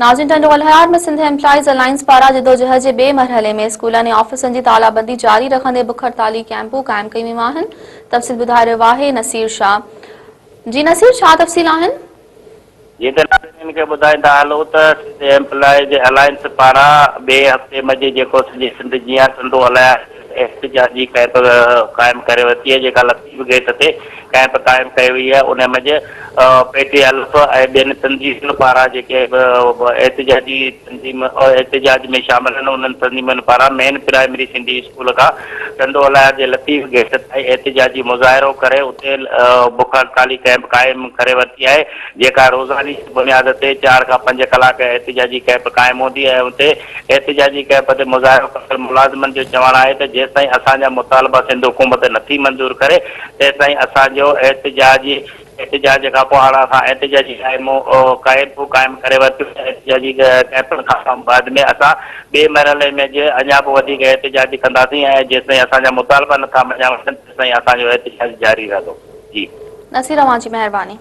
नाज़रीन टंडो अलहयार में Sindh employees alliance पारा जिदोजहद जे बे मरहले में स्कूलनि ऐं ऑफिसनि जी तालाबंदी जारी रखंदे बुख हड़ताली कैंपूं क़ाइम कयूं वियूं आहिनि। तफ़सील ॿुधाए रहियो आहे नसीर शाह। जी नसीर, छा तफ़सील आहिनि? जी त नाज़रीन खे ॿुधाईंदा हलूं त सिंध एम्प्लॉइज अलायंस पारां ॿिए हफ़्ते मंझि जेको सॼे सिंध जीअं टंडो अलहयार एहतिजाजी कैंप क़ाइम करे वरिती आहे, जेका लतीफ़ गेट ते कैंप क़ाइम कई वई आहे। उन मंझि PTLF ऐं ॿियनि तंज़ीमुनि पारां जेके एहतिजाजी तंज़ीम एहतिजाज में शामिल आहिनि, उन्हनि तंज़ीमुनि पारां मेन प्राइमरी सिंधी स्कूल खां टंडो अलहयार जे लतीफ़ गेट ताईं एहतिजाजी मुज़ाहिरो करे उते बुख हड़ताली कैंप क़ाइम करे वरिती आहे, जेका रोज़ानी बुनियाद ते 4 खां 5 कलाक एहतिजाजी कैंप क़ाइम हूंदी है। उते एहतिजाजी कैंप ते मुज़ाहिरो कयल मुलाज़िमनि जो चवणु आहे त जेसिताईं असांजा मुतालबा सिंध हुकूमत नथी मंज़ूर करे तेसिताईं असांजो एहतिजाज खां पोइ हाणे असां एहतिजाजी कैंपूं क़ाइम करे वरितियूं। एहतिजाजी कैंपनि खां बाद में असां ॿिए मरहले में अञा बि वधीक एहतिजाज कंदासीं ऐं जेसिताईं असांजा मुतालबा नथा मञिया वञनि तेसिताईं असांजो एहतिजाज जारी रहंदो। जी नसीर, अवां जी महिरबानी।